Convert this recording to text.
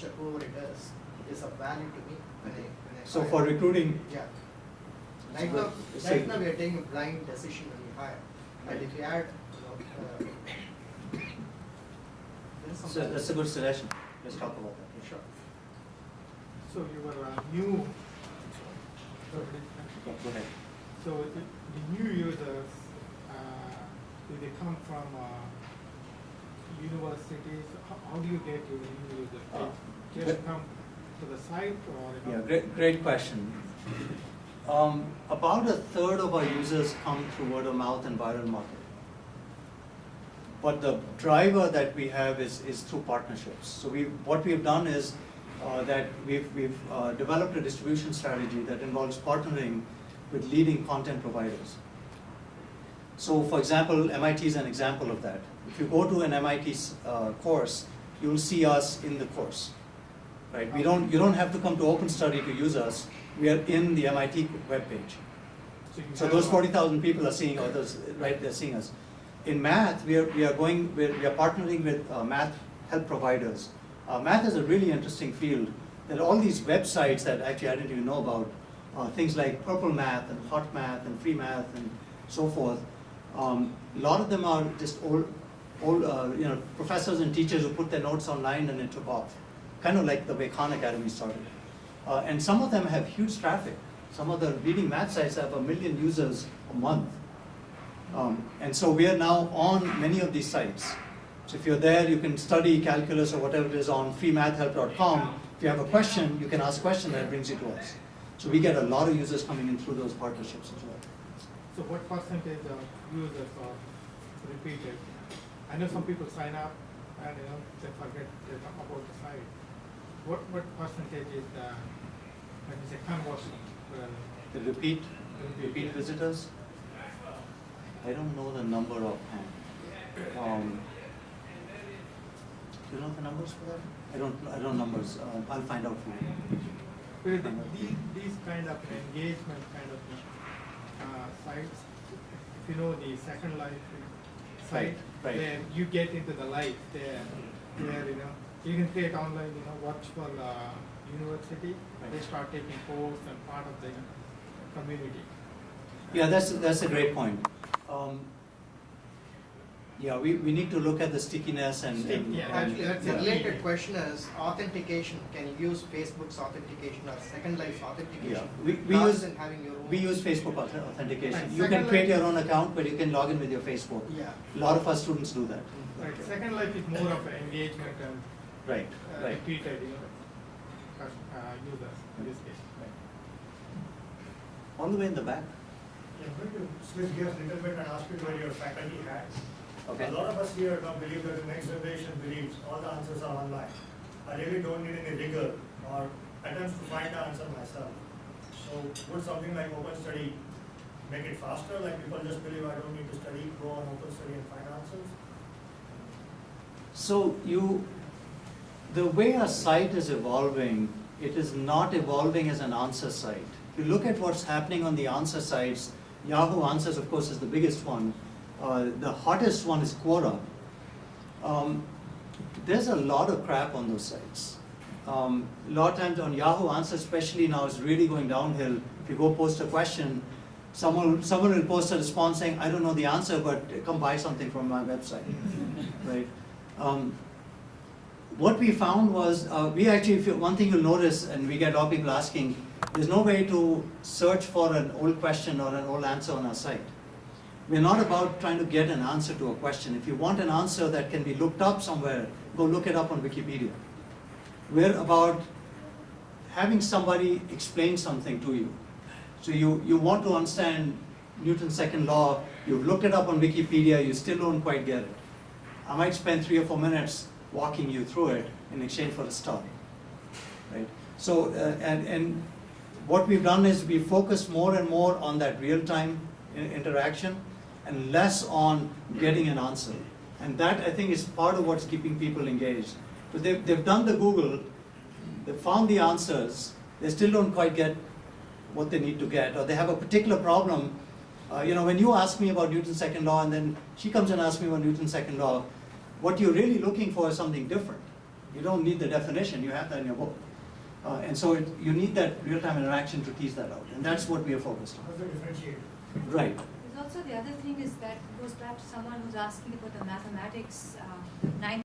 teacher, whoever it is of value to me when I So hire. for recruiting, Yeah. So Right the- now, so- right now we are taking a blind decision when we hire. And if you add, there is some. so that's a good suggestion. Let's talk about that. Sure. So your new, Go ahead. so the new users, do they come from universities? How do you get your new users? They just come to the site or? Yeah, great question. About a third of our users come through word of mouth and viral marketing. But the driver that we have is through partnerships. So what we've done is that we've developed a distribution strategy that involves partnering with leading content providers. So for example, MIT is an example of that. If you go to an MIT course, you'll see us in the course. Right? You don't have to come to OpenStudy to use us. We are in the MIT webpage. So those 40,000 people are seeing others, right? They're seeing us. In math, we are partnering with math help providers. Math is a really interesting field. There are all these websites that actually I didn't even know about. Things like Purple Math and Hot Math and Free Math and so forth. A lot of them are just old professors and teachers who put their notes online and it took off. Kind of like the way Khan Academy started. And some of them have huge traffic. Some of the leading math sites have 1 million users a month. And so we are now on many of these sites. So if you're there, you can study calculus or whatever it is on freemathhelp.com. If you have a question, you can ask a question and it brings you to us. So we get a lot of users coming in through those partnerships as well. So what percentage of users are repeated? I know some people sign up and they forget about the site. What percentage is the, let me say, conversion? The repeat visitors? I don't know the number offhand. Do you know the numbers for that? I don't know numbers. I'll find out for you. These kind of engagement kind of sites, if you know the Second Life site, Right. where you get into the life there, where you can create online, virtual university. Right. They start taking course and part of the community. Yeah, that's a great point. Yeah, we need to look at the stickiness and Actually, that's the a related key. question is authentication. Can you use Facebook's authentication or Second Life's authentication? we rather use than having your own? we use Facebook authentication. Right, You can Second create Life- your own account, but you can log in with your Facebook. Yeah. A lot of our students do that. Right. Second Life is more of an engagement and Right, right. repeated, users in this case. All the way in the back. I'm going to switch gears a little bit and ask you to wear your faculty hat. Okay. A lot of us here now believe that the next generation believes all the answers are online. I really don't need any rigor or attempts to find the answer myself. So would something like OpenStudy make it faster? Like people just believe I don't need to study, go on OpenStudy and find answers? So the way our site is evolving, it is not evolving as an answer site. If you look at what's happening on the answer sites, Yahoo Answers, of course, is the biggest one. The hottest one is Quora. There's a lot of crap on those sites. A lot of times on Yahoo Answers, especially now, is really going downhill. If you go post a question, someone will post a response saying, I don't know the answer, but come buy something from my website, right? What we found was, one thing you'll notice, and we get a lot of people asking, there's no way to search for an old question or an old answer on our site. We're not about trying to get an answer to a question. If you want an answer that can be looked up somewhere, go look it up on Wikipedia. We're about having somebody explain something to you. So you want to understand Newton's second law, you've looked it up on Wikipedia, you still don't quite get it. I might spend 3 or 4 minutes walking you through it in exchange for a star, right? So, and what we've done is we focus more and more on that real-time interaction and less on getting an answer. And that, I think, is part of what's keeping people engaged. But they've done the Google, they've found the answers, they still don't quite get what they need to get, or they have a particular problem. When you ask me about Newton's second law and then she comes and asks me about Newton's second law, what you're really looking for is something different. You don't need the definition, you have that in your book. And so you need that real-time interaction to tease that out, and that's what we are focused on. How's the differentiate? Right. There's also the other thing is that goes back to someone who's asking about the mathematics, 9